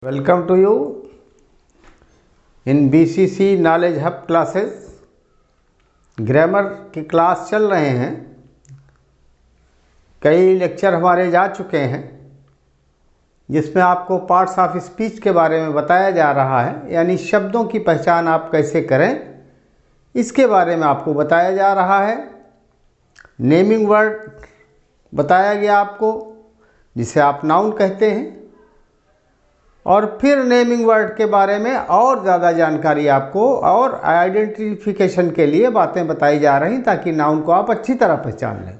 Welcome to you in BCC knowledge hub classes. Grammar की class चल रहे हैं, कई लेक्चर हमारे जा चुके हैं जिसमें आपको पार्ट्स ऑफ स्पीच के बारे में बताया जा रहा है, यानी शब्दों की पहचान आप कैसे करें इसके बारे में आपको बताया जा रहा है। नेमिंग वर्ड बताया गया आपको जिसे आप नाउन कहते हैं, और फिर नेमिंग वर्ड के बारे में और ज़्यादा जानकारी आपको और आइडेंटिफिकेशन के लिए बातें बताई जा रही ताकि नाउन को आप अच्छी तरह पहचान लें।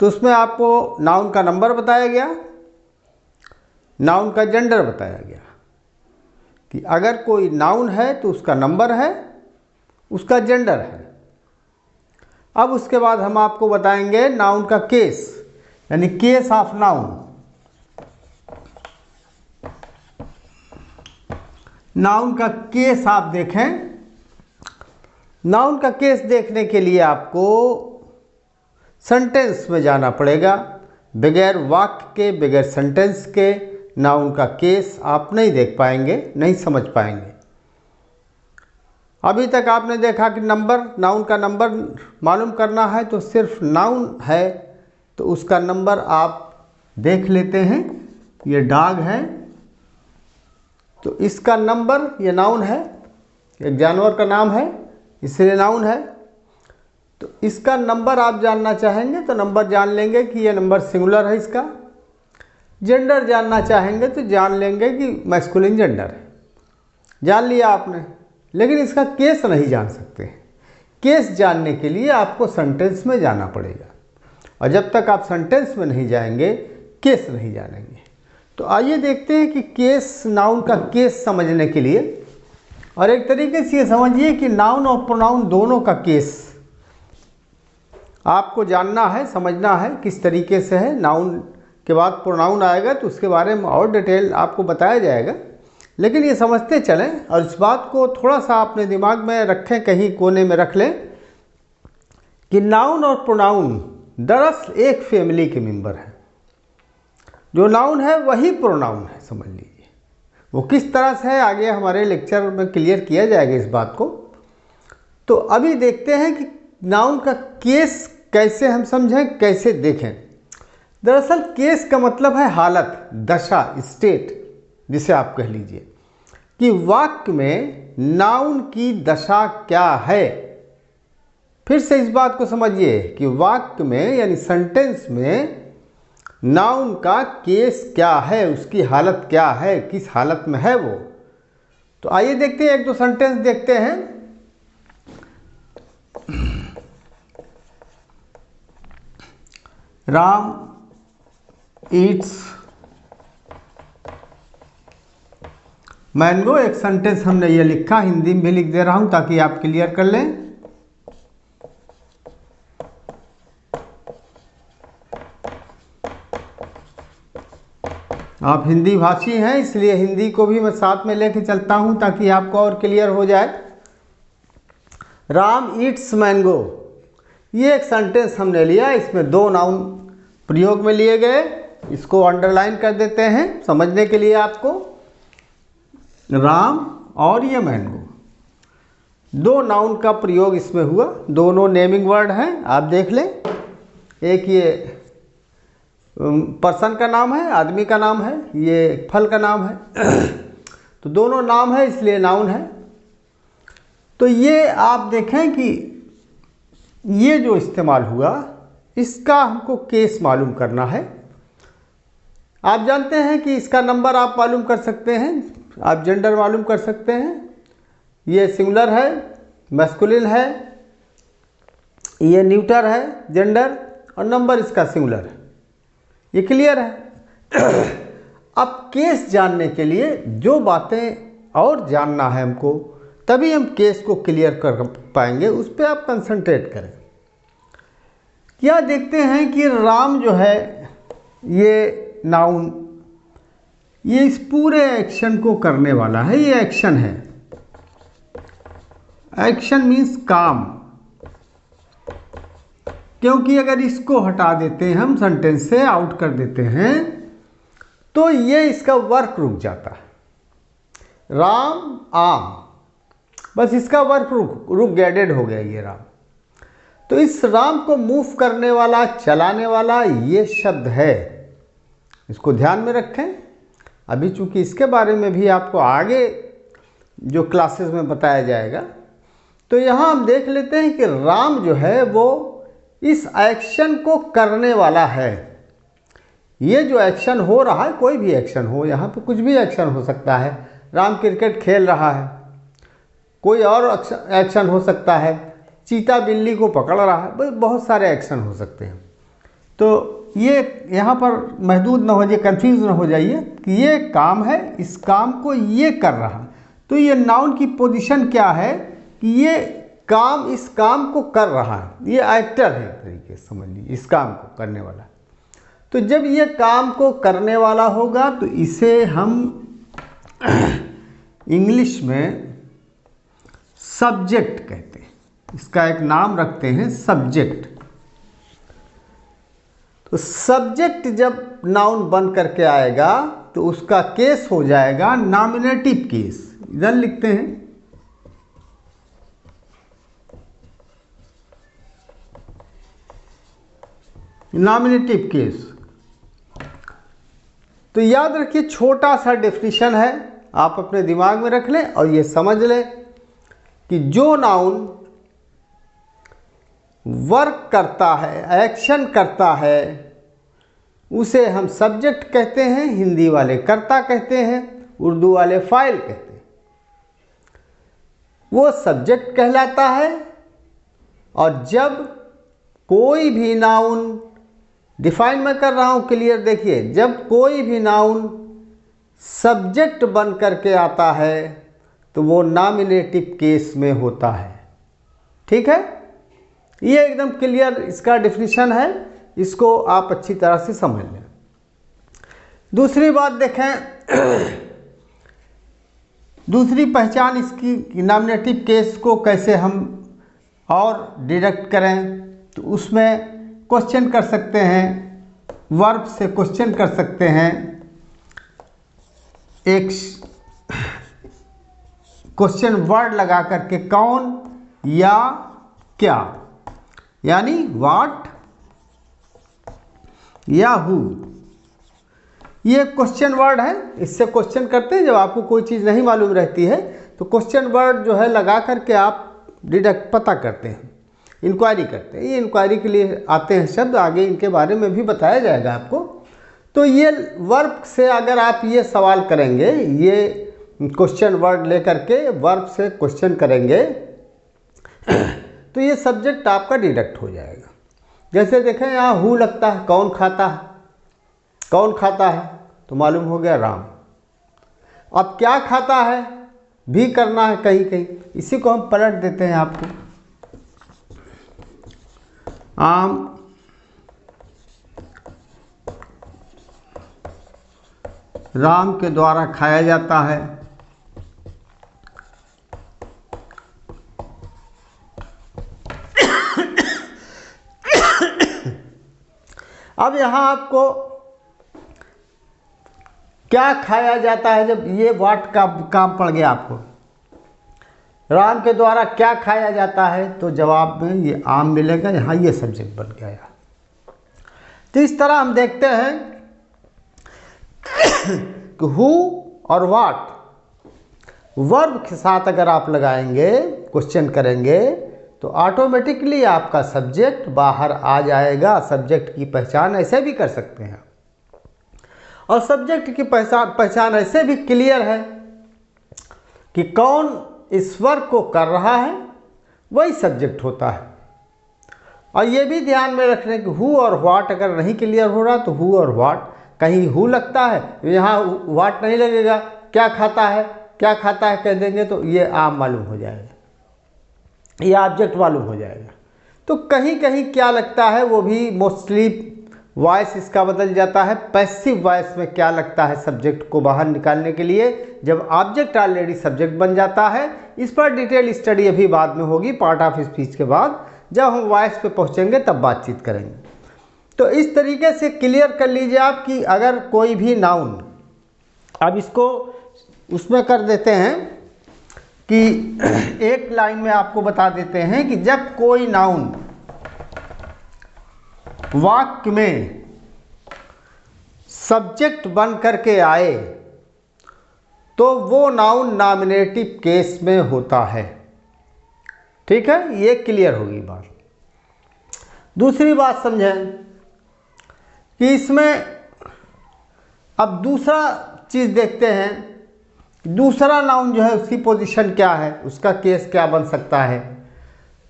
तो उसमें आपको नाउन का नंबर बताया गया, नाउन का जेंडर बताया गया कि अगर कोई नाउन है तो उसका नंबर है, उसका जेंडर है। अब उसके बाद हम आपको बताएंगे नाउन का केस, यानी केस ऑफ नाउन। नाउन का केस आप देखें, नाउन का केस देखने के लिए आपको सेंटेंस में जाना पड़ेगा। बगैर वाक्य के, बगैर सेंटेंस के नाउन का केस आप नहीं देख पाएंगे, नहीं समझ पाएंगे। अभी तक आपने देखा कि नंबर, नाउन का नंबर मालूम करना है तो सिर्फ नाउन है तो उसका नंबर आप देख लेते हैं। ये डॉग है तो इसका नंबर, ये नाउन है, एक जानवर का नाम है इसलिए नाउन है। तो इसका नंबर आप जानना चाहेंगे तो नंबर जान लेंगे कि ये नंबर सिंगुलर है। इसका जेंडर जानना चाहेंगे तो जान लेंगे कि मैस्कुलिन जेंडर है, जान लिया आपने। लेकिन इसका केस नहीं जान सकते। केस जानने के लिए आपको सेंटेंस में जाना पड़ेगा, और जब तक आप सेंटेंस में नहीं जाएंगे केस नहीं जानेंगे। तो आइए देखते हैं कि केस, नाउन का केस समझने के लिए, और एक तरीके से ये समझिए कि नाउन और प्रोनाउन दोनों का केस आपको जानना है, समझना है किस तरीके से है। नाउन के बाद प्रोनाउन आएगा तो उसके बारे में और डिटेल आपको बताया जाएगा, लेकिन ये समझते चलें और इस बात को थोड़ा सा अपने दिमाग में रखें, कहीं कोने में रख लें कि नाउन और प्रोनाउन दरअसल एक फैमिली के मेंबर हैं। जो नाउन है वही प्रोनाउन है, समझ लीजिए। वो किस तरह से है आगे हमारे लेक्चर में क्लियर किया जाएगा इस बात को। तो अभी देखते हैं कि नाउन का केस कैसे हम समझें, कैसे देखें। दरअसल केस का मतलब है हालत, दशा, स्टेट, जिसे आप कह लीजिए कि वाक्य में नाउन की दशा क्या है। फिर से इस बात को समझिए कि वाक्य में यानी सेंटेंस में नाउन का केस क्या है, उसकी हालत क्या है, किस हालत में है वो। तो आइए देखते हैं, एक दो सेंटेंस देखते हैं। Ram Yeats mango. एक सेंटेंस हमने ये लिखा, हिंदी में भी लिख दे रहा हूं ताकि आप क्लियर कर लें। आप हिंदी भाषी हैं इसलिए हिंदी को भी मैं साथ में लेके चलता हूं ताकि आपको और क्लियर हो जाए। राम ईट्स मैंगो, ये एक सेंटेंस हमने लिया, इसमें दो नाउन प्रयोग में लिए गए। इसको अंडरलाइन कर देते हैं समझने के लिए आपको। राम और ये मैंगो, दो नाउन का प्रयोग इसमें हुआ, दोनों नेमिंग वर्ड हैं। आप देख लें, एक ये पर्सन का नाम है, आदमी का नाम है, ये फल का नाम है। तो दोनों नाम है इसलिए नाउन है। तो ये आप देखें कि ये जो इस्तेमाल हुआ इसका हमको केस मालूम करना है। आप जानते हैं कि इसका नंबर आप मालूम कर सकते हैं, आप जेंडर मालूम कर सकते हैं। ये सिंगुलर है, मैस्कुलिन है, ये न्यूटर है जेंडर, और नंबर इसका सिंगुलर है। ये क्लियर है। अब केस जानने के लिए जो बातें और जानना है हमको, तभी हम केस को क्लियर कर पाएंगे, उस पर आप कंसंट्रेट करें। क्या देखते हैं कि राम जो है ये नाउन, ये इस पूरे एक्शन को करने वाला है, ये एक्शन है। एक्शन मीन्स काम, क्योंकि अगर इसको हटा देते हैं हम, सेंटेंस से आउट कर देते हैं, तो ये इसका वर्क रुक जाता है। राम आम, बस इसका वर्क रुक गया, डेड हो गया ये राम। तो इस राम को मूव करने वाला, चलाने वाला ये शब्द है, इसको ध्यान में रखें। अभी चूंकि इसके बारे में भी आपको आगे जो क्लासेस में बताया जाएगा, तो यहाँ हम देख लेते हैं कि राम जो है वो इस एक्शन को करने वाला है। ये जो एक्शन हो रहा है, कोई भी एक्शन हो, यहाँ पे कुछ भी एक्शन हो सकता है। राम क्रिकेट खेल रहा है, कोई और एक्शन हो सकता है, चीता बिल्ली को पकड़ रहा है, बहुत सारे एक्शन हो सकते हैं। तो ये यहाँ पर महदूद न हो जाए, कंफ्यूज न हो जाइए कि ये काम है, इस काम को ये कर रहा है। तो ये नाउन की पोजीशन क्या है कि ये काम, इस काम को कर रहा है, ये एक्टर है एक तरीके से समझ लीजिए, इस काम को करने वाला। तो जब ये काम को करने वाला होगा तो इसे हम इंग्लिश में सब्जेक्ट कहते हैं, इसका एक नाम रखते हैं सब्जेक्ट। तो सब्जेक्ट जब नाउन बन करके आएगा तो उसका केस हो जाएगा नॉमिनेटिव केस। इधर लिखते हैं नॉमिनेटिव केस। तो याद रखिए, छोटा सा डेफिनेशन है, आप अपने दिमाग में रख लें और ये समझ लें कि जो नाउन वर्क करता है, एक्शन करता है, उसे हम सब्जेक्ट कहते हैं, हिंदी वाले कर्ता कहते हैं, उर्दू वाले फाइल कहते हैं। वो सब्जेक्ट कहलाता है। और जब कोई भी नाउन, डिफाइन मैं कर रहा हूं क्लियर, देखिए, जब कोई भी नाउन सब्जेक्ट बन करके आता है तो वो नॉमिनेटिव केस में होता है। ठीक है, ये एकदम क्लियर इसका डेफिनेशन है, इसको आप अच्छी तरह से समझ लें। दूसरी बात देखें, दूसरी पहचान इसकी नॉमिनेटिव केस को कैसे हम और डिडक्ट करें, तो उसमें क्वेश्चन कर सकते हैं, वर्ब से क्वेश्चन कर सकते हैं। एक क्वेश्चन वर्ड लगा करके, कौन या क्या, यानी व्हाट या हु, ये क्वेश्चन वर्ड है। इससे क्वेश्चन करते हैं, जब आपको कोई चीज़ नहीं मालूम रहती है तो क्वेश्चन वर्ड जो है लगा करके आप डिडक्ट पता करते हैं, इंक्वायरी करते हैं। ये इंक्वायरी के लिए आते हैं शब्द, आगे इनके बारे में भी बताया जाएगा आपको। तो ये वर्ब से अगर आप ये सवाल करेंगे, ये क्वेश्चन वर्ड लेकर के वर्ब से क्वेश्चन करेंगे तो ये सब्जेक्ट आपका डिडक्ट हो जाएगा। जैसे देखें यहाँ हु लगता है, कौन खाता है, कौन खाता है, तो मालूम हो गया राम। अब क्या खाता है भी करना है कहीं कहीं, इसी को हम पलट देते हैं आपको। आम राम के द्वारा खाया जाता है। अब यहाँ आपको क्या खाया जाता है, जब ये वाट का काम पड़ गया आपको, राम के द्वारा क्या खाया जाता है, तो जवाब में ये आम मिलेगा। यहाँ ये सब्जेक्ट बन गया। तो इस तरह हम देखते हैं कि हु और व्हाट वर्ब के साथ अगर आप लगाएंगे, क्वेश्चन करेंगे, तो ऑटोमेटिकली आपका सब्जेक्ट बाहर आ जाएगा। सब्जेक्ट की पहचान ऐसे भी कर सकते हैं, और सब्जेक्ट की पहचान ऐसे भी क्लियर है कि कौन इस वर्क को कर रहा है, वही सब्जेक्ट होता है। और ये भी ध्यान में रखने कि हु और व्हाट अगर नहीं क्लियर हो रहा तो हु और व्हाट, कहीं हु लगता है यहाँ व्हाट नहीं लगेगा। क्या खाता है, क्या खाता है कह देंगे तो ये आम मालूम हो जाएगा, ये ऑब्जेक्ट मालूम हो जाएगा। तो कहीं कहीं क्या लगता है, वो भी मोस्टली वॉइस इसका बदल जाता है। पैसिव वॉइस में क्या लगता है सब्जेक्ट को बाहर निकालने के लिए, जब ऑब्जेक्ट ऑलरेडी सब्जेक्ट बन जाता है। इस पर डिटेल स्टडी अभी बाद में होगी, पार्ट ऑफ स्पीच के बाद। जब हम वॉइस पे पहुंचेंगे तब बातचीत करेंगे। तो इस तरीके से क्लियर कर लीजिए आप कि अगर कोई भी नाउन अब इसको उसमें कर देते हैं कि एक लाइन में आपको बता देते हैं कि जब कोई नाउन वाक्य में सब्जेक्ट बन करके आए तो वो नाउन नॉमिनेटिव केस में होता है। ठीक है, ये क्लियर होगी बात। दूसरी बात समझें कि इसमें अब दूसरा चीज़ देखते हैं, दूसरा नाउन जो है उसकी पोजीशन क्या है, उसका केस क्या बन सकता है।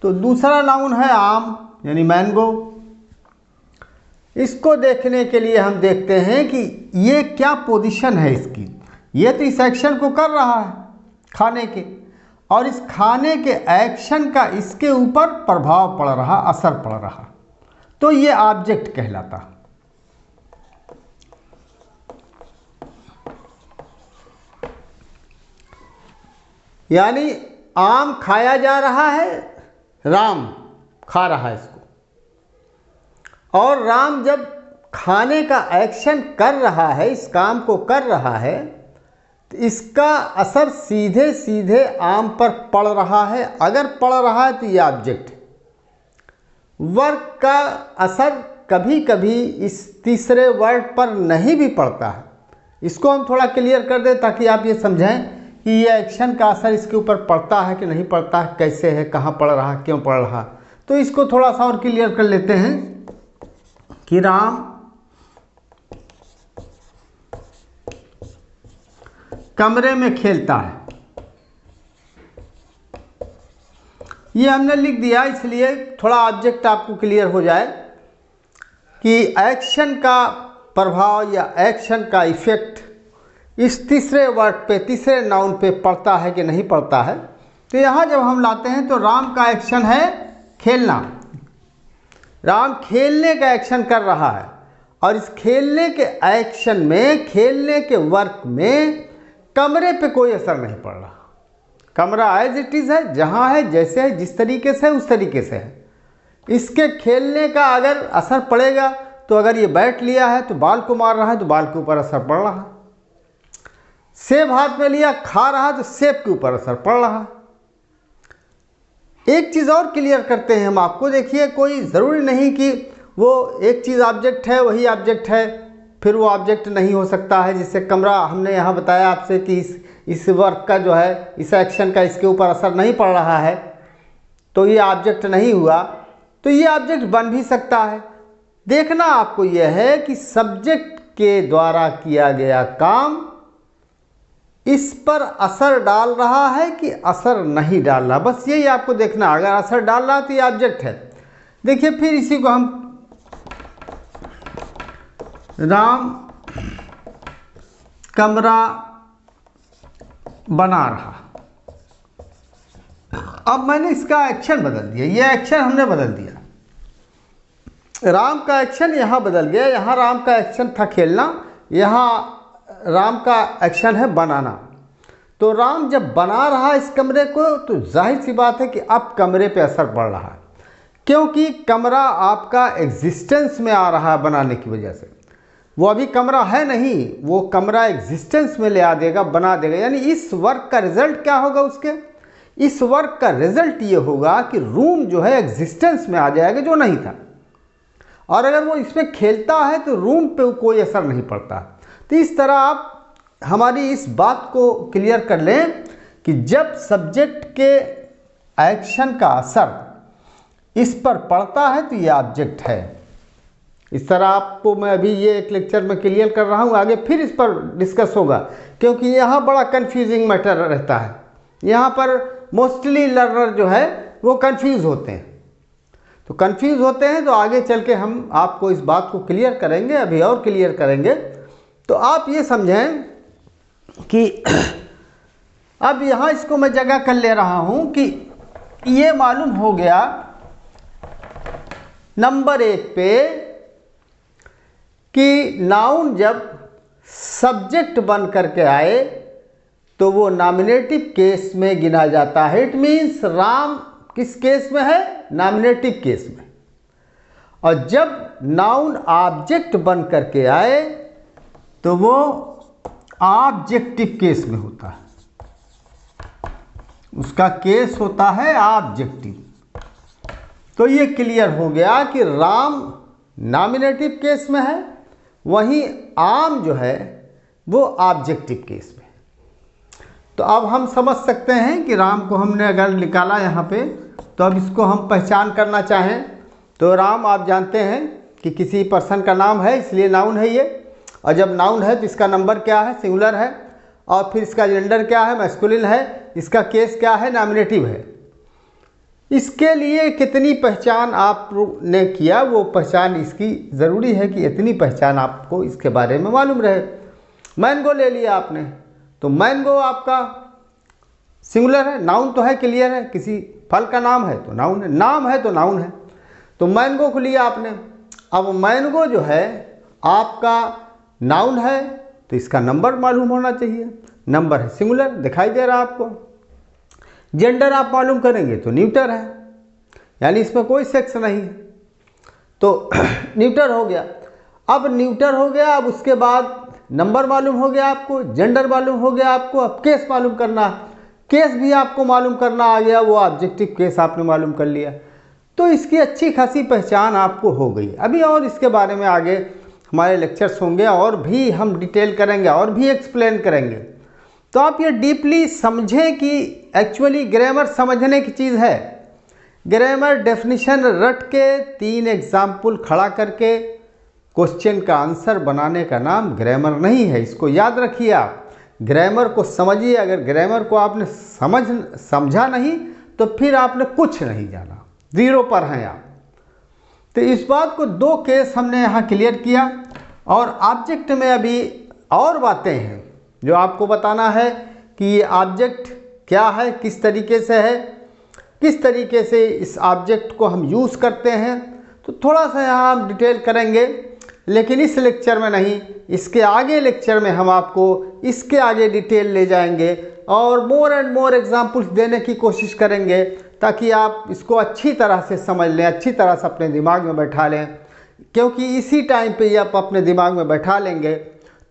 तो दूसरा नाउन है आम यानी मैंगो। इसको देखने के लिए हम देखते हैं कि ये क्या पोजीशन है इसकी। ये तो इस एक्शन को कर रहा है खाने के, और इस खाने के एक्शन का इसके ऊपर प्रभाव पड़ रहा, असर पड़ रहा, तो ये ऑब्जेक्ट कहलाता। यानी आम खाया जा रहा है, राम खा रहा है इसको, और राम जब खाने का एक्शन कर रहा है, इस काम को कर रहा है, तो इसका असर सीधे सीधे आम पर पड़ रहा है। अगर पड़ रहा है तो ये ऑब्जेक्ट है। वर्क का असर कभी कभी इस तीसरे वर्ड पर नहीं भी पड़ता है। इसको हम थोड़ा क्लियर कर दें ताकि आप ये समझें कि ये एक्शन का असर इसके ऊपर पड़ता है कि नहीं पड़ता है, कैसे है, कहाँ पड़ रहा, क्यों पड़ रहा। तो इसको थोड़ा सा और क्लियर कर लेते हैं कि राम कमरे में खेलता है। ये हमने लिख दिया इसलिए थोड़ा ऑब्जेक्ट आपको क्लियर हो जाए कि एक्शन का प्रभाव या एक्शन का इफेक्ट इस तीसरे वर्ड पे, तीसरे नाउन पे पड़ता है कि नहीं पड़ता है। तो यहाँ जब हम लाते हैं तो राम का एक्शन है खेलना। राम खेलने का एक्शन कर रहा है, और इस खेलने के एक्शन में, खेलने के वर्क में कमरे पे कोई असर नहीं पड़ रहा। कमरा एज इट इज़ है, जहाँ है, जैसे है, जिस तरीके से है उस तरीके से है। इसके खेलने का अगर असर पड़ेगा तो अगर ये बैट लिया है तो बाल को मार रहा है तो बाल के ऊपर असर पड़ रहा। सेब हाथ में लिया, खा रहा तो सेब के ऊपर असर पड़ रहा। एक चीज़ और क्लियर करते हैं हम आपको, देखिए कोई ज़रूरी नहीं कि वो एक चीज़ ऑब्जेक्ट है वही ऑब्जेक्ट है, फिर वो ऑब्जेक्ट नहीं हो सकता है। जिससे कमरा हमने यहाँ बताया आपसे कि इस वर्क का जो है, इस एक्शन का इसके ऊपर असर नहीं पड़ रहा है, तो ये ऑब्जेक्ट नहीं हुआ। तो ये ऑब्जेक्ट बन भी सकता है। देखना आपको यह है कि सब्जेक्ट के द्वारा किया गया काम इस पर असर डाल रहा है कि असर नहीं डाल रहा, बस यही आपको देखना। अगर असर डाल रहा तो ये ऑब्जेक्ट है। देखिए फिर इसी को हम राम कमरा बना रहा। अब मैंने इसका एक्शन बदल दिया, ये एक्शन हमने बदल दिया। राम का एक्शन यहाँ बदल गया। यहाँ राम का एक्शन था खेलना, यहाँ राम का एक्शन है बनाना। तो राम जब बना रहा इस कमरे को तो जाहिर सी बात है कि अब कमरे पे असर पड़ रहा है, क्योंकि कमरा आपका एग्जिस्टेंस में आ रहा है बनाने की वजह से। वो अभी कमरा है नहीं, वो कमरा एग्जिस्टेंस में ले आ देगा, बना देगा। यानी इस वर्क का रिजल्ट क्या होगा उसके? इस वर्क का रिजल्ट ये होगा कि रूम जो है एग्जिस्टेंस में आ जाएगा, जो नहीं था। और अगर वो इसमें खेलता है तो रूम पे कोई असर नहीं पड़ता। तो इस तरह आप हमारी इस बात को क्लियर कर लें कि जब सब्जेक्ट के एक्शन का असर इस पर पड़ता है तो ये ऑब्जेक्ट है। इस तरह आपको मैं अभी ये एक लेक्चर में क्लियर कर रहा हूँ, आगे फिर इस पर डिस्कस होगा, क्योंकि यहाँ बड़ा कंफ्यूजिंग मैटर रहता है। यहाँ पर मोस्टली लर्नर जो है वो कंफ्यूज होते हैं। तो कंफ्यूज होते हैं तो आगे चल के हम आपको इस बात को क्लियर करेंगे, अभी और क्लियर करेंगे। तो आप ये समझें कि अब यहाँ इसको मैं जगह कर ले रहा हूँ कि ये मालूम हो गया नंबर 1 पे कि नाउन जब सब्जेक्ट बन करके आए तो वो नॉमिनेटिव केस में गिना जाता है। इट मीन्स राम किस केस में है? नॉमिनेटिव केस में। और जब नाउन ऑब्जेक्ट बन करके आए तो वो ऑब्जेक्टिव केस में होता है, उसका केस होता है ऑब्जेक्टिव। तो ये क्लियर हो गया कि राम नॉमिनेटिव केस में है, वहीं आम जो है वो ऑब्जेक्टिव केस में। तो अब हम समझ सकते हैं कि राम को हमने अगर निकाला यहाँ पे, तो अब इसको हम पहचान करना चाहें तो राम आप जानते हैं कि किसी पर्सन का नाम है, इसलिए नाउन है ये। और जब नाउन है तो इसका नंबर क्या है, सिंगुलर है, और फिर इसका जेंडर क्या है, मैस्कुलिन है, इसका केस क्या है, नॉमिनेटिव है। इसके लिए कितनी पहचान आपने किया, वो पहचान इसकी ज़रूरी है कि इतनी पहचान आपको इसके बारे में मालूम रहे। मैंगो ले लिया आपने, तो मैंगो आपका सिंगुलर है, नाउन तो है, क्लियर है, किसी फल का नाम है तो नाउन है, नाम है तो नाउन है। तो मैंगो को लिया आपने। अब मैंगो जो है आपका नाउन है तो इसका नंबर मालूम होना चाहिए, नंबर है सिंगुलर, दिखाई दे रहा है आपको। जेंडर आप मालूम करेंगे तो न्यूटर है, यानी इसमें कोई सेक्स नहीं है, तो न्यूटर हो गया। अब न्यूटर हो गया, अब उसके बाद नंबर मालूम हो गया आपको, जेंडर मालूम हो गया आपको, अब केस मालूम करना, केस भी आपको मालूम करना आ गया, वो ऑब्जेक्टिव केस आपने मालूम कर लिया। तो इसकी अच्छी खासी पहचान आपको हो गई। अभी और इसके बारे में आगे हमारे लेक्चर्स होंगे, और भी हम डिटेल करेंगे और भी एक्सप्लेन करेंगे। तो आप ये डीपली समझें कि एक्चुअली ग्रामर समझने की चीज़ है। ग्रामर डेफिनेशन रट के 3 एग्जाम्पल खड़ा करके क्वेश्चन का आंसर बनाने का नाम ग्रामर नहीं है, इसको याद रखिए। आप ग्रामर को समझिए, अगर ग्रामर को आपने समझा नहीं तो फिर आपने कुछ नहीं जाना, ज़ीरो पर हैं आप। तो इस बात को 2 केस हमने यहाँ क्लियर किया, और ऑब्जेक्ट में अभी और बातें हैं जो आपको बताना है कि ये ऑब्जेक्ट क्या है, किस तरीके से है, किस तरीके से इस ऑब्जेक्ट को हम यूज़ करते हैं। तो थोड़ा सा यहाँ हम डिटेल करेंगे, लेकिन इस लेक्चर में नहीं, इसके आगे लेक्चर में हम आपको इसके आगे डिटेल ले जाएंगे और मोर एंड मोर एग्जाम्पल्स देने की कोशिश करेंगे, ताकि आप इसको अच्छी तरह से समझ लें, अच्छी तरह से अपने दिमाग में बैठा लें। क्योंकि इसी टाइम पे ये आप अपने दिमाग में बैठा लेंगे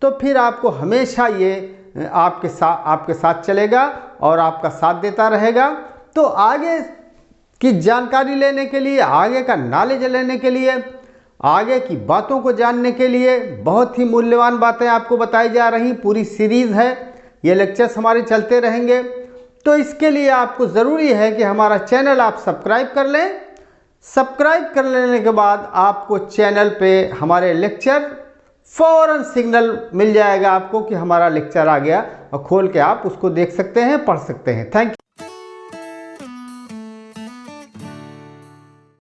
तो फिर आपको हमेशा ये आपके साथ चलेगा और आपका साथ देता रहेगा। तो आगे की जानकारी लेने के लिए, आगे का नॉलेज लेने के लिए, आगे की बातों को जानने के लिए बहुत ही मूल्यवान बातें आपको बताई जा रही, पूरी सीरीज़ है, ये लेक्चर्स हमारे चलते रहेंगे। तो इसके लिए आपको ज़रूरी है कि हमारा चैनल आप सब्सक्राइब कर लें। सब्सक्राइब कर लेने के बाद आपको चैनल पे हमारे लेक्चर फ़ौरन सिग्नल मिल जाएगा आपको कि हमारा लेक्चर आ गया, और खोल के आप उसको देख सकते हैं, पढ़ सकते हैं। Thank you.